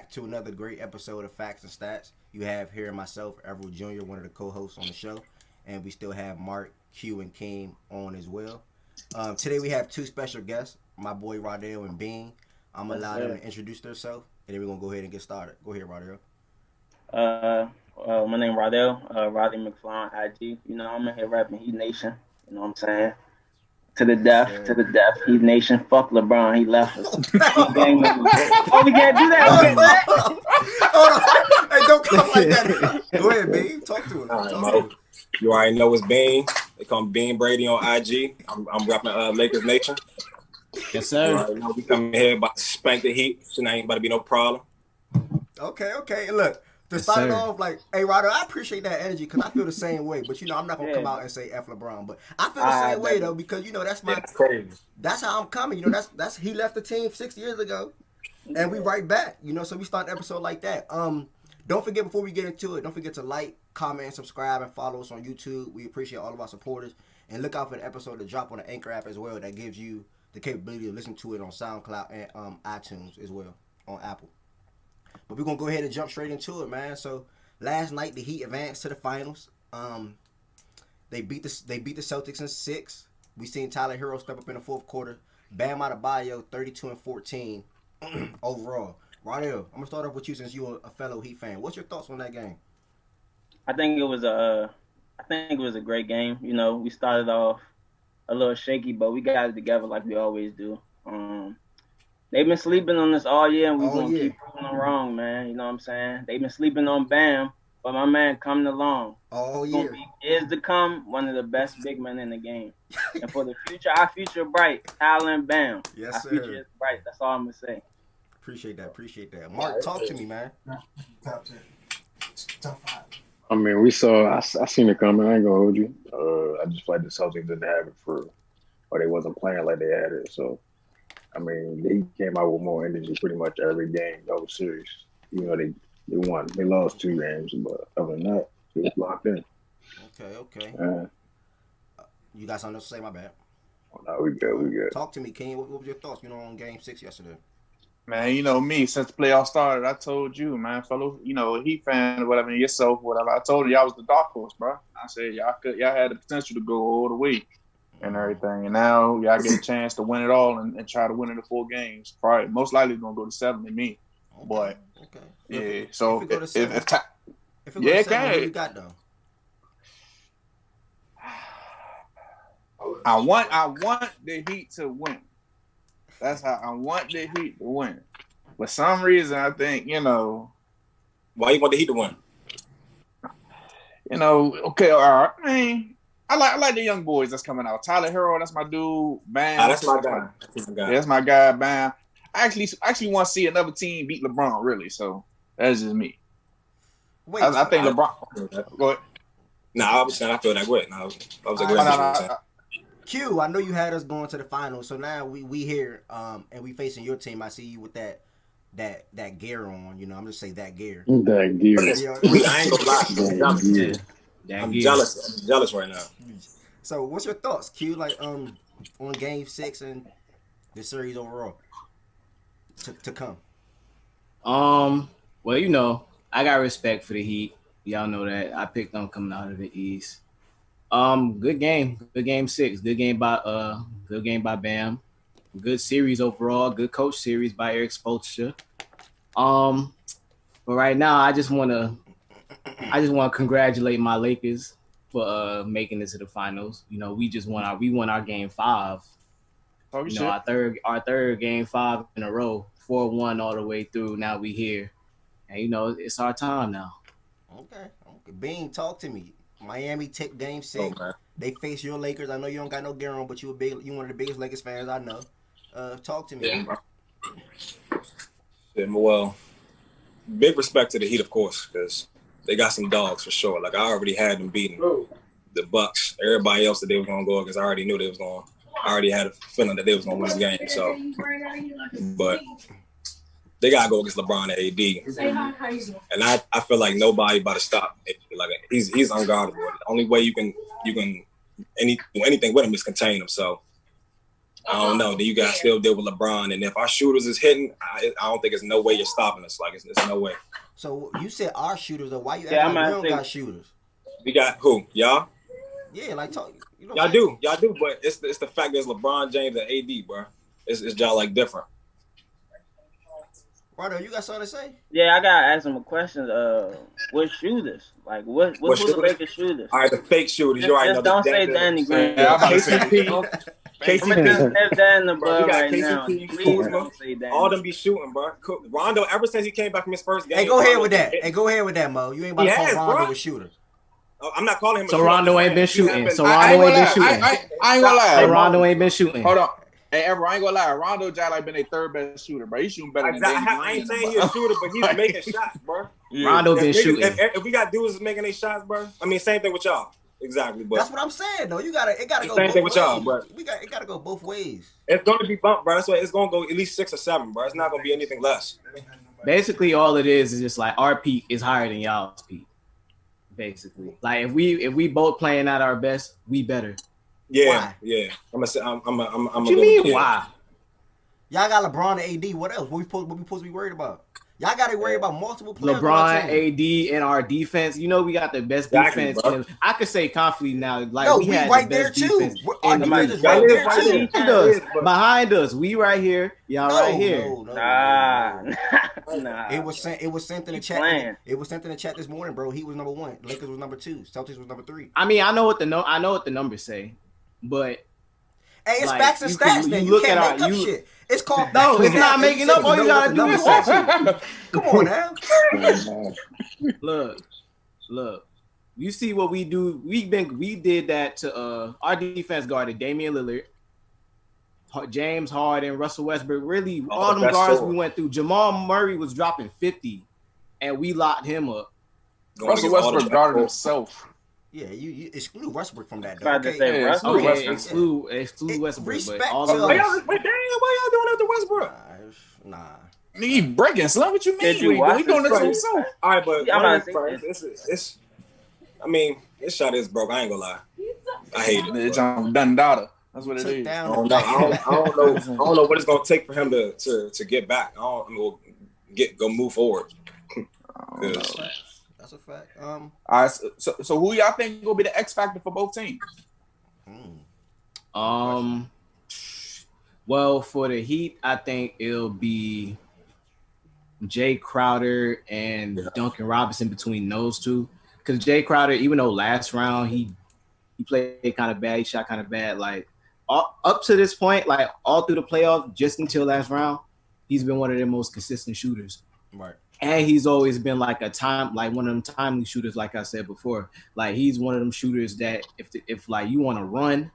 back to another great episode of Facts and Stats. You have here myself, Everett Jr., one of the co-hosts on the show, and we still have Mark, Q, and King on as well. Today we have two special guests, my boy Rodell and Bean. I'm gonna allow them to introduce themselves, and then we're gonna go ahead and get started. Go ahead, Rodell. My name Rodell, Roddy McFlon, IG. You know, I'm in here rapping Heat Nation. You know what I'm saying? To the death, Heat Nation. Fuck LeBron, he left us. Oh, we can't do that. Hold on. Hey, don't come like that. Go ahead, Bean. Talk to him. Right, you already know it's Bean. They call me Bean Brady on IG. I'm rapping Lakers Nation. Yes, sir. You already know we coming here about to spank the Heat. So ain't about to be no problem. Okay. And look, to start it off, like, hey, Rodell, I appreciate that energy because I feel the same way. But, you know, I'm not going to come out and say F LeBron. But I feel the same way, though, because, you know, that's crazy. That's how I'm coming. You know, that's he left the team 6 years ago. And we right back, you know, so we start an episode like that. Don't forget, before we get into it, don't forget to like, comment, and subscribe, and follow us on YouTube. We appreciate all of our supporters. And look out for the episode to drop on the Anchor app as well. That gives you the capability to listen to it on SoundCloud and iTunes as well, on Apple. But we're going to go ahead and jump straight into it, man. So, last night, the Heat advanced to the finals. They beat the Celtics in 6. We seen Tyler Hero step up in the fourth quarter. Bam Adebayo, 32-14 overall. Rodell, I'm going to start off with you since you're a fellow Heat fan. What's your thoughts on that game? I think it was a great game. You know, we started off a little shaky, but we got it together like we always do. They've been sleeping on us all year, and we're going to keep proving them wrong, man. You know what I'm saying? They've been sleeping on Bam, but my man coming along. All year. Is to come one of the best big men in the game. And for the future, our future bright. Tyler and Bam. Yes, our sir. future is bright. That's all I'm going to say. Appreciate that. Mark, talk to me, man. Top 10. Top 5. I mean, I seen it coming. I ain't gonna hold you. I just feel like the Celtics didn't have it or they wasn't playing like they had it. So, I mean, they came out with more energy pretty much every game, the whole series. You know, they won. They lost 2 games, but other than that, they was locked in. Okay. You got something else to say? My bad. Oh, no, we good. Talk to me, King. What was your thoughts, on Game 6 yesterday? Man, you know me, since the playoffs started, I told you, man, fellow, Heat fan or whatever, yourself, whatever. I told you y'all was the dark horse, bro. I said y'all had the potential to go all the way and everything. And now y'all get a chance to win it all and try to win it in 4 games. Probably most likely gonna go to 7 than me. Okay. But yeah, so if it go to 7, if it go to 7, what you got though? I want the Heat to win. That's how I want the Heat to win. For some reason, I think, Why you want the Heat to win? Okay, all right. I mean, I like the young boys that's coming out. Tyler Hero, that's my dude. Bam. That's my guy. Yeah, that's my guy, Bam. I actually want to see another team beat LeBron, really. So that's just me. Wait, I think LeBron. Go ahead. I was saying I feel that way. I was agreeing. Q, I know you had us going to the finals, so now we here, and we facing your team. I see you with that gear on. I'm just say that gear. That gear. I ain't gonna lie. I'm jealous. I'm jealous right now. So, what's your thoughts, Q? Like, on Game 6 and the series overall to come. Well, I got respect for the Heat. Y'all know that. I picked them coming out of the East. Good game. Good game 6. Good game by Bam. Good series overall. Good coach series by Eric Spoelstra. But right now I just wanna congratulate my Lakers for making it to the finals. We won our game 5. Our third game 5 in a row, 4-1 all the way through. Now we here. And it's our time now. Okay. Bean, talk to me. Miami take Game 6. They face your Lakers. I know you don't got no gear on, but you one of the biggest Lakers fans I know. Talk to me. Yeah, well, big respect to the Heat, of course, because they got some dogs for sure. Like I already had them beating the Bucks. Everybody else that they was gonna go against, I already knew they was going. I already had a feeling that they was gonna win the game. So, but they gotta go against LeBron and AD, and I feel like nobody about to stop. Like he's unguardable. The only way you can do anything with him is contain him. So I don't know. Then you guys still deal with LeBron, and if our shooters is hitting, I don't think there's no way you're stopping us. Like it's no way. So you said our shooters, though. Why you Yeah, acting like we don't got shooters? We got who? Y'all? Yeah, like talk. You know y'all do, but it's the fact that it's LeBron James and AD, bro. It's y'all like different. Rondo, you got something to say? Yeah, I gotta ask him a question. What shooters? Like what the fake shooters? All right, the fake shooters. You're right. Just don't say Danny Green. Yeah, I'm about to say KCP. Nip that in the Bro, we got right KCP, now. Please don't say Danny. All them be shooting, bro. Rondo, ever since he came back from his first game. Hey, go ahead with that. Hey, go ahead with that, Mo. You ain't about to call Rondo a shooter. Oh, I'm not calling him. So Rondo ain't been shooting. So I Rondo ain't been shooting. I ain't gonna lie. Rondo ain't been shooting. Hold on. Hey, Ever, I ain't gonna lie. Rondo Jack like been a third best shooter, bro. He's shooting better than Danny Green. I ain't saying he's a shooter, but he's making shots, bro. Yeah. Rondo been shooting. If we got dudes making their shots, bro. I mean, same thing with y'all. Exactly, but that's what I'm saying, though. It gotta go same both thing with ways. y'all, bro. It gotta go both ways. It's gonna be bumped, bro. That's why it's gonna go at least 6 or 7, bro. It's not gonna be anything less. Basically, all it is just like our peak is higher than y'all's peak. Basically, like if we both playing at our best, we better. Yeah, Why? yeah. I'm What a you mean? Why? Y'all got LeBron and AD. What else? What we supposed to be worried about? Y'all got to worry about multiple players. LeBron, AD, and our defense. You know we got the best defense. Bro. I could say confidently now, like No, we had right the best there too. defense. Our defense is right there too. Behind us, we right here. Y'all right here. No. Nah. It was sent in the chat. It was sent in the chat this morning, bro. He was number 1. Lakers was number 2. Celtics was number 3. I mean, I know what the numbers say, but hey, it's like, facts and stats. Then you can't make up shit. It's called no. It's not making up. All you gotta do is watch it. Come on now. Look. You see what we do? We did that to our defense guarded Damian Lillard, James Harden, Russell Westbrook. Really, all them guards we went through. Jamal Murray was dropping 50, and we locked him up. Russell Westbrook guarded himself. Yeah, you exclude Westbrook from that. Exclude Westbrook. Respect but all to why y'all doing that to Westbrook? Nah. He breaking, son. What you mean? He doing this to himself. All right, but this shot is broke. I ain't gonna lie. I hate it. It's done data. That's what it is. I don't know what it's gonna take for him to get back. Go move forward. That's a fact. All right. So who y'all think will be the X factor for both teams? Well, for the Heat, I think it'll be Jay Crowder and Duncan Robinson between those two. Because Jay Crowder, even though last round he played kind of bad, he shot kind of bad. Like up to this point, like all through the playoffs, just until last round, he's been one of their most consistent shooters. Right. And he's always been like one of them timely shooters, like I said before. Like he's one of them shooters that if like you want to run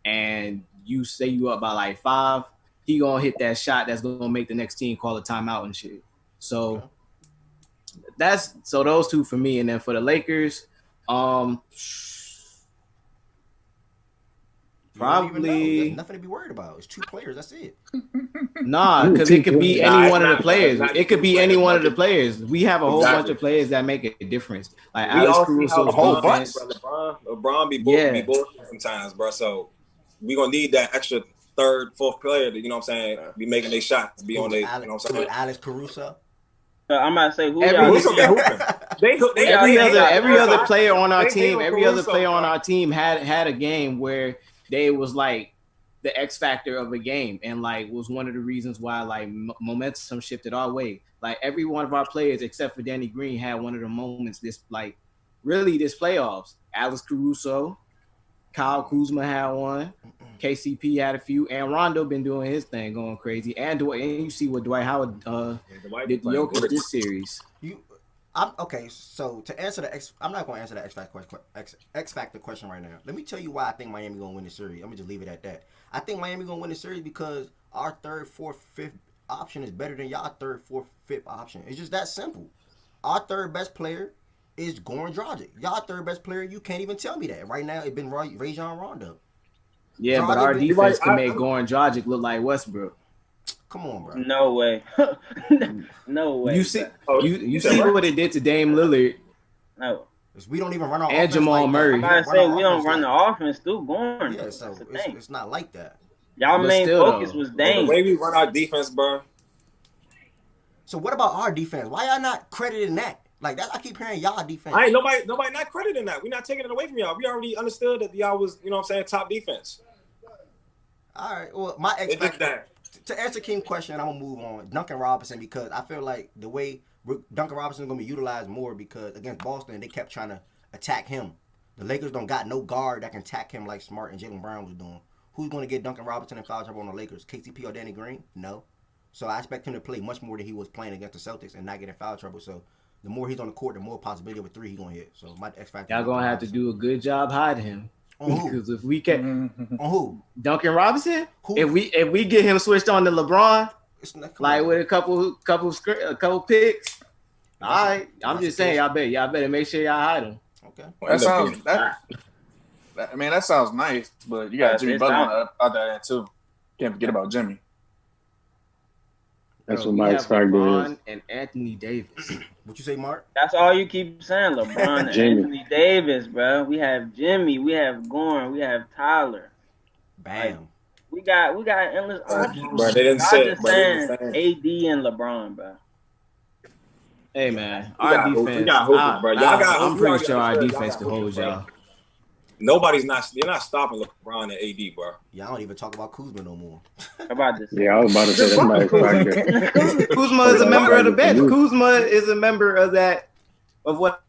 and you say you up by like 5, he gonna hit that shot that's gonna make the next team call a timeout and shit. So those two for me. And then for the Lakers, probably there's nothing to be worried about. It's 2 players. That's it. Nah, because it could be any one of the players. It could be any one of the players. We have a whole bunch of players that make a difference. Like Alex Caruso, a whole bunch. LeBron be bored sometimes, bro. So we gonna need that extra 3rd, 4th player. You know what I'm saying? Be making their shots. Be on their. You know what I'm saying? Alex Caruso. I'm about to say who every other player on our team had a game where they was like the X factor of a game and like was one of the reasons why like momentum shifted our way. Like every one of our players except for Danny Green had one of the moments this playoffs. Alex Caruso, Kyle Kuzma had one, KCP had a few, and Rondo been doing his thing, going crazy. And you see what Dwight Howard did Jokic this series. Okay, so to answer I'm not going to answer the X factor question right now. Let me tell you why I think Miami going to win the series. I'm going to just leave it at that. I think Miami going to win the series because our 3rd, 4th, 5th option is better than y'all 3rd, 4th, 5th option. It's just that simple. Our 3rd best player is Goran Dragic. Y'all 3rd best player, you can't even tell me that. Right now, it's been Rajon Rondo. Yeah, Dragic, but our defense can make Goran Dragic look like Westbrook. Come on, bro. No way. No way. You see what it did to Dame Lillard. No. We don't even run our and offense Jamal like Murray. I say we don't run the offense through Goran. Yeah, so it's not like that. Y'all But main still, focus though. was The Dame. way we run our defense, bro. So what about our defense? Why y'all not crediting that? Like that, I keep hearing y'all defense. I ain't nobody not crediting that. We're not taking it away from y'all. We already understood that y'all was, you know what I'm saying, top defense. All right. Well, my X It just factor that. to answer Kim's question, I'm gonna move on. Duncan Robinson, because I feel like the way Duncan Robinson is gonna be utilized more, because against Boston they kept trying to attack him. The Lakers don't got no guard that can attack him like Smart and Jaylen Brown was doing. Who's gonna get Duncan Robinson in foul trouble on the Lakers? KCP or Danny Green? No. So I expect him to play much more than he was playing against the Celtics and not get in foul trouble. So the more he's on the court, the more possibility of a three he's gonna hit. So my X factor. Y'all gonna have to do a good job hiding him. On who? Because if we can, On who? Duncan Robinson, Who? if we get him switched on to LeBron, like with a couple picks, all right. I'm just saying, y'all better make sure y'all hide him. Okay. That sounds nice, but you got Jimmy Butler out there too. Can't forget about Jimmy. That's Bro, what my X factor LeBron is. and Anthony Davis. What you say, Mark? That's all you keep saying, LeBron and Jimmy. Anthony Davis, bro. We have Jimmy, we have Gorn, we have Tyler. Bam. We got endless options. Bro, they didn't Y'all say it, just bro. They saying didn't AD and LeBron, bro. Hey man, We our got defense. we got hoopers, bro. Y'all got. I'm we pretty already sure our understood y'all defense got can hold hoopers, bro. y'all. You're not stopping LeBron and AD, bro. Y'all don't even talk about Kuzma no more. About this. Yeah, I was about to say that's my X factor. Kuzma is a member of the bench. Kuzma is a member of that of what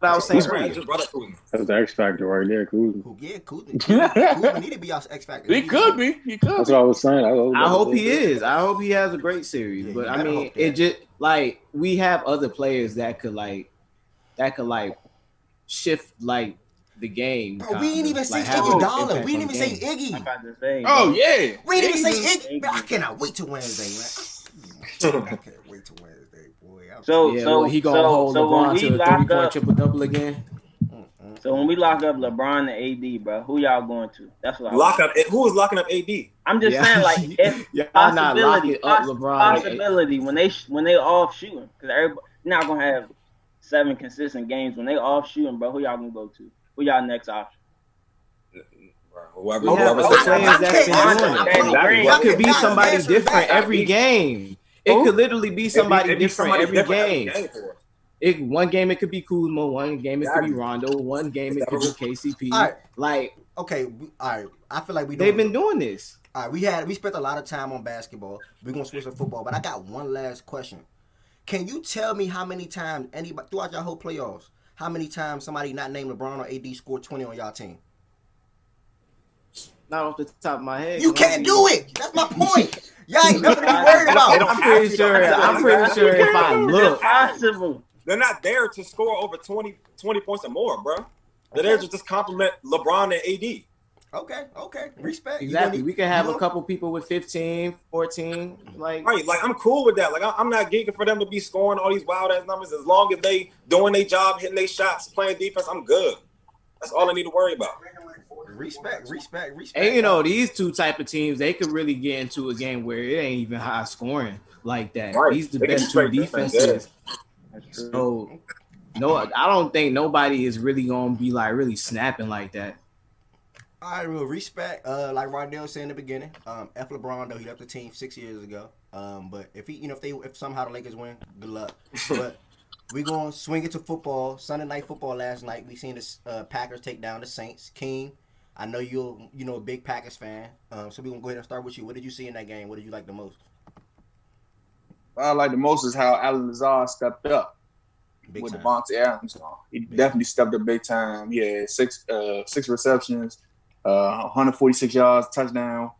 I was saying earlier. That's the X factor right there, Kuzma. Yeah, Kuzma need to be our X factor. He could be. That's what I was saying. I hope he is. I hope he has a great series. Yeah, but you I better mean, hope that. it just like we have other players that could shift like the game. Bro, we ain't even say have Iggy an Dollar. impact We didn't on even the say game. Iggy. I'm about to say. Oh bro. yeah. We didn't even say Iggy. Iggy. Bro, I cannot wait till Wednesday, man. I can't wait till Wednesday, boy. He gonna hold so when LeBron we to a lock 30-point up, triple-double again. so when we lock up LeBron and AD, bro, who y'all going to? That's what I Lock up. Who was locking up AD? I'm just saying, like, if Y'all not locking up LeBron. possibility when they off shooting, because everybody not gonna have 7 consistent games when they off shooting, bro. Who y'all gonna go to? Who y'all next option? We have other players that's been doing it. It could be somebody different every game. It could literally be somebody different every game. One game it could be Kuzma, one game it could be Rondo, one game it could be KCP. All right. Like, okay, all right. I feel like they've been doing this. All right, we spent a lot of time on basketball. We're gonna switch to football, but I got one last question. Can you tell me how many times anybody throughout your whole playoffs, how many times somebody not named LeBron or AD scored 20 on y'all team? Not off the top of my head. You can't do it. That's my point. Y'all ain't nothing to be worried about. I'm pretty sure if I look, Possible. They're not there to score over 20 points or more, bro. They're there to just compliment LeBron and AD. Okay. Respect. Exactly. We can have a couple people with 15, 14. Like I'm cool with that. Like, I'm not geeking for them to be scoring all these wild ass numbers. As long as they doing their job, hitting their shots, playing defense, I'm good. That's all I need to worry about. Respect. And these two type of teams, they could really get into a game where it ain't even high scoring like that. Right. These the best two defenses. So no, I don't think nobody is really gonna be like really snapping like that. I will respect, like Rondell said in the beginning. F LeBron though, he left the team 6 years ago. But if he, if somehow the Lakers win, good luck. But we gonna swing it to football. Sunday night football last night. We seen the Packers take down the Saints. King, I know you're a big Packers fan. So we gonna go ahead and start with you. What did you see in that game? What did you like the most? What I like the most is how Allen Lazard stepped up Big with time. Devontae Adams. He definitely stepped up big time. He had six receptions, 146 yards, touchdown.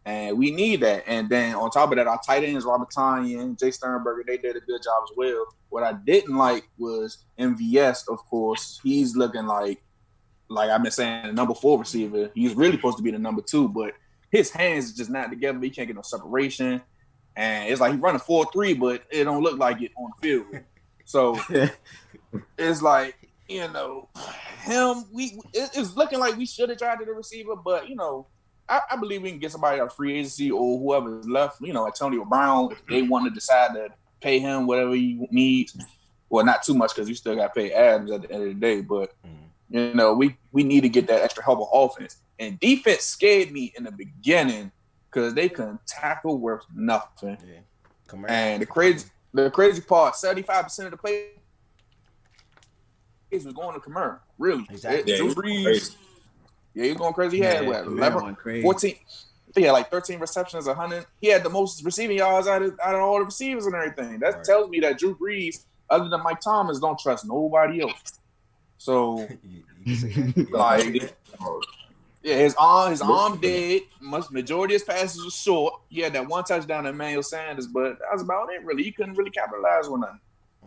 And we need that. And then on top of that, our tight ends, Robert Tonyan, Jay Sternberger, they did a good job as well. What I didn't like was MVS, of course. He's looking like I've been saying, the number 4 receiver. He's really supposed to be the number 2, but his hands is just not together. He can't get no separation. And it's like he's running 4-3, but it don't look like it on the field. So it's like, him, it's looking like we should have tried to the receiver, but, I believe we can get somebody out of free agency or whoever is left, Antonio Brown, if they want to decide to pay him whatever he needs. Well, not too much because you still got to pay Adams at the end of the day, but, we need to get that extra help on offense. And defense scared me in the beginning because they couldn't tackle worth nothing. Yeah. And the crazy part, 75% of the plays was going to Kamara. Really. Exactly. Drew Brees. Yeah, he was going crazy. He had 11, 14. I think he had like 13 receptions, 100. He had the most receiving yards out of all the receivers and everything. That tells me that Drew Brees, other than Mike Thomas, don't trust nobody else. So, like, yeah, his arm dead. Majority of his passes were short. He had that one touchdown to Emmanuel Sanders, but that was about it, really. He couldn't really capitalize on nothing.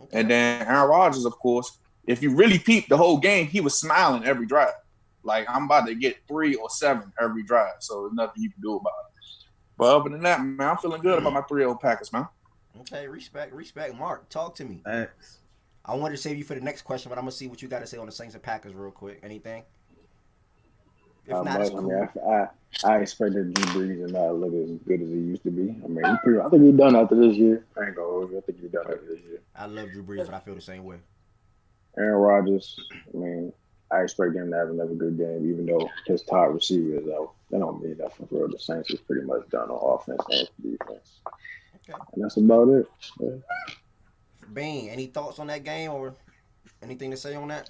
Okay. And then Aaron Rodgers, of course, if you really peep the whole game, he was smiling every drive. Like, I'm about to get 3 or 7 every drive, so there's nothing you can do about it. But other than that, man, I'm feeling good about my 3-0 Packers, man. Okay, respect. Mark, talk to me. Thanks. I wanted to save you for the next question, but I'm going to see what you got to say on the Saints and Packers real quick. Anything? If not, it's cool. I expected Drew Brees to not look as good as he used to be. I mean, I think he's done after this year. I ain't gonna hold you. I think he's done after this year. I love Drew Brees, but I feel the same way. Aaron Rodgers, I mean, I expect him to have another good game, even though his top receiver is out. That don't mean nothing for the Saints. Is pretty much done on offense and defense. Okay. And that's about it. Yeah. Bean, any thoughts on that game or anything to say on that?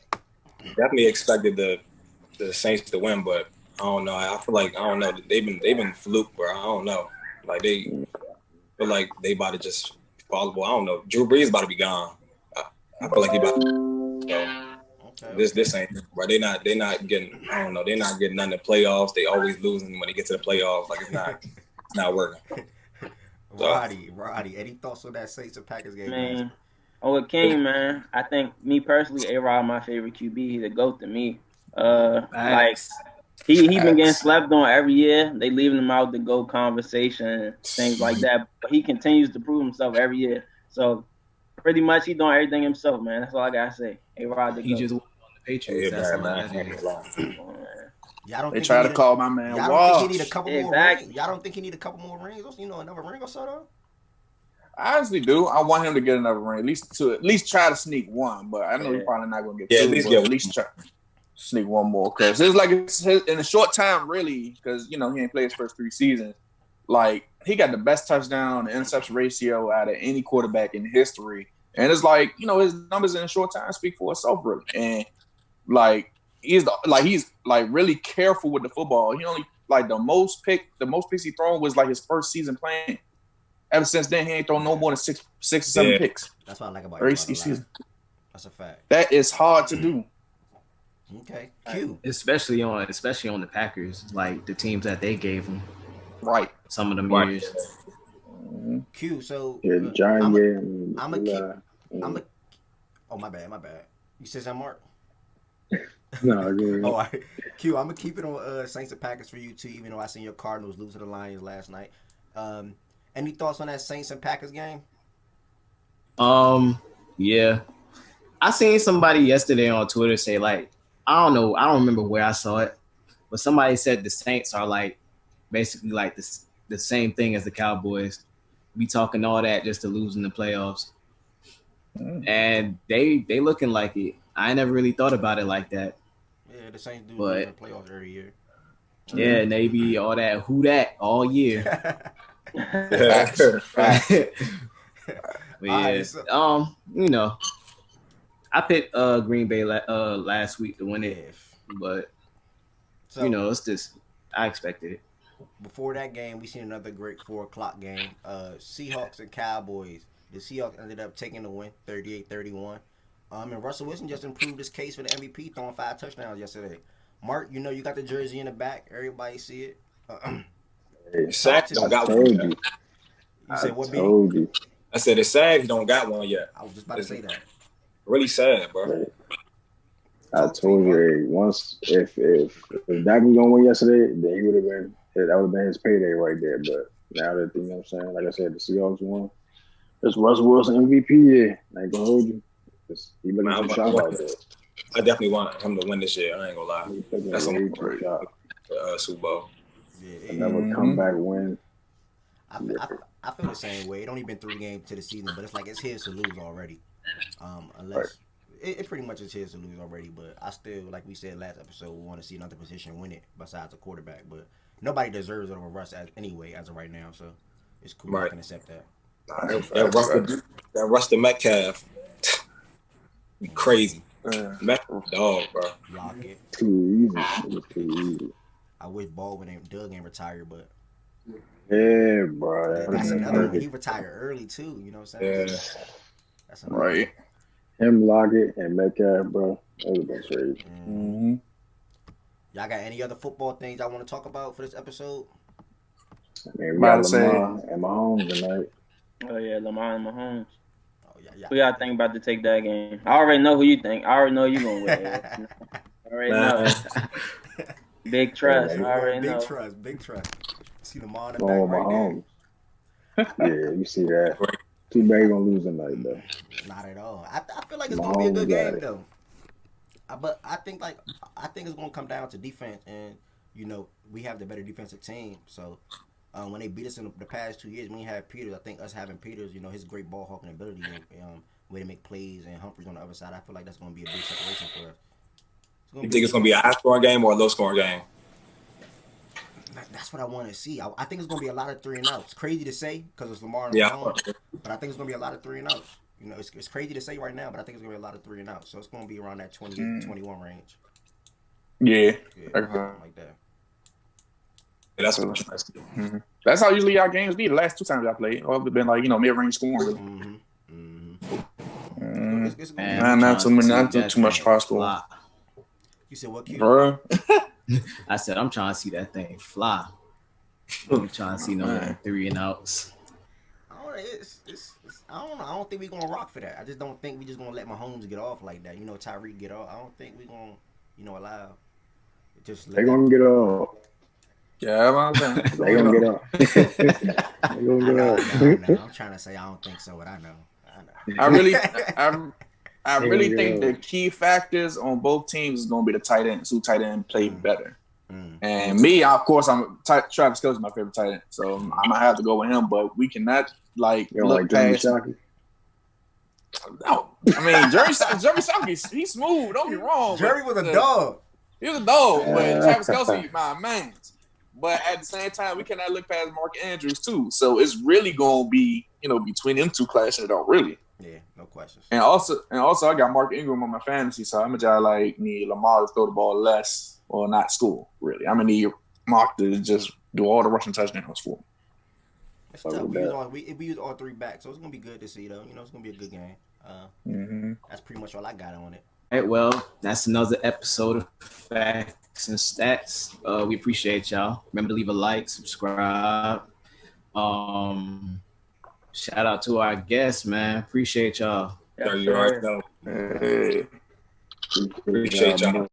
Definitely expected the Saints to win, but I don't know. I feel like they've been fluke, bro. I don't know. Like they feel like they about to just fall. Well, I don't know. Drew Brees about to be gone. I feel like he about to. So this ain't, bro. They not getting. I don't know. They're not getting none in the playoffs. They always losing when they get to the playoffs. Like it's not working. Roddy, any thoughts on that Saints and Packers game? Man, with King, man, I think me personally, A-Rod my favorite QB. He's a GOAT to me. Like he been getting slept on every year. They leaving him out the GOAT conversation, things like that. But he continues to prove himself every year. So pretty much he doing everything himself, man. That's all I gotta say. A-Rod the GOAT. He just won on the Patriots. That's all I They try to call my man. Y'all don't think he need a couple more rings? Y'all don't think he need a couple more rings? Another ring or so though? I honestly do. I want him to get another ring, at least try to sneak one. But I know he's probably not going to get two. At least try sneak one more because it's like in a short time, really. Because he ain't played his first 3 seasons. Like he got the best touchdown to interception ratio out of any quarterback in history, and it's like his numbers in a short time speak for itself, really. And like he's really careful with the football. He only the most picks he thrown was like his first season playing. Ever since then, he ain't thrown no more than 6 or 7 picks. That's what I like about him. That's a fact. That is hard to do. Okay, Q. Especially on the Packers, like the teams that they gave him. Right. Some of them years. Q. So John. Oh my bad. You said that, Mark? No, yeah. All right. Q. I'm gonna keep it on Saints and Packers for you too, even though I seen your Cardinals lose to the Lions last night. Any thoughts on that Saints and Packers game? Yeah. I seen somebody yesterday on Twitter say I don't know, I don't remember where I saw it, but somebody said the Saints are basically the same thing as the Cowboys. We talking all that just to lose in the playoffs. And they looking like it. I never really thought about it like that. Yeah, the Saints do lose in the playoffs every year. Yeah, and they be all that who that all year. But yeah, I picked Green Bay last week to win it, but it's just I expected it. Before that game, we seen another great 4:00 game. Seahawks and Cowboys. The Seahawks ended up taking the win, 38-31. And Russell Wilson just improved his case for the MVP, throwing 5 touchdowns yesterday. Mark, you got the jersey in the back. Everybody see it. Sack don't got one yet. You said what, B? I said it's sad he don't got one yet. I was just about to say that. Really sad, bro. I told you, once if Dak was gonna win yesterday, then he would have been. That would have been his payday right there. But now that what I'm saying, like I said, the Seahawks won. It's Russell Wilson MVP. Yeah, I ain't gonna hold you. He been a shot out there. I definitely want him to win this year. I ain't gonna lie. That's something great. Super Bowl. Yeah, another comeback win. I feel the same way. It only been 3 games to the season, but it's his to lose already. Unless it pretty much is his to lose already. But I still, like we said last episode, want to see another position win it besides a quarterback. But nobody deserves it over Russ anyway as of right now. So it's cool. Right. I can accept that. That Russ the Metcalf, crazy. Metcalf dog, bro. Lock it. Too easy. It was too easy. I wish Baldwin ain't Doug ain't retired, but Yeah, bro. that's another one. He retired early too. You know what I'm saying? Yeah. That's another Right. Him, Lockett, and Metcalf, bro. That would have been crazy. Mm-hmm. Y'all got any other football things I want to talk about for this episode? I mean, we got Lamar and Mahomes tonight. Oh yeah, Lamar and Mahomes. Oh yeah. Who y'all think about to take that game? I already know who you think. I already know you gonna win. I already know. Big trust. I already know. Big trust. See Lamar in the Going back with right Mahomes. Yeah, you see that. Too bad you're gonna lose tonight, though. there. Not at all. I feel like it's gonna be a good game though. But I think it's gonna come down to defense, and we have the better defensive team. So when they beat us in the past 2 years, when we had Peters, I think us having Peters, his great ball hawking ability, way to make plays, and Humphries on the other side, I feel like that's gonna be a big separation for us. You think it's gonna be a high scoring game or a low scoring game? That's what I want to see. I think it's gonna be a lot of 3 and outs. Crazy to say because it's Lamar and Mahomes, but I think it's gonna be a lot of 3 and outs. It's crazy to say right now, but I think it's gonna be a lot of 3 and outs. So it's gonna be around that 28-21 range. Yeah. Something like that. Yeah, that's what I'm trying to see. Mm-hmm. That's how usually y'all games be. The last 2 times I played, all have been like mid-range scoring. It's gonna be not too much high score. You said what, Q? Bro. I said I'm trying to see that thing fly. I'm trying to see no 3 and outs. I don't know. I don't think we're gonna rock for that. I just don't think we just gonna let Mahomes get off like that. Tyreek get off. I don't think we're gonna allow. They're gonna get off. Yeah, I'm saying. They're gonna get off. They're gonna get off. No. I'm trying to say I don't think so, but I know. I really think the key factors on both teams is going to be the tight ends. Who tight end played better? And me, of course, Travis Kelce's my favorite tight end, so I might have to go with him. But we cannot look past. No, I mean Jerry Shockey, he's smooth. Don't get me wrong. Jerry was a dog. He was a dog, but Travis Kelce, my man. But at the same time, we cannot look past Mark Andrews too. So it's really going to be between them two clashing it out, really. Yeah, no questions. And also, I got Mark Ingram on my fantasy, so I'm gonna need Lamar to throw the ball less or not score. Really, I'm gonna need Mark to just do all the rushing touchdowns for me. It's tough. We use all 3 backs, so it's gonna be good to see though. It's gonna be a good game. That's pretty much all I got on it. All right, well, that's another episode of Facts and Stats. We appreciate y'all. Remember to leave a like, subscribe. Shout out to our guests, man. Appreciate y'all. You already know. Appreciate y'all.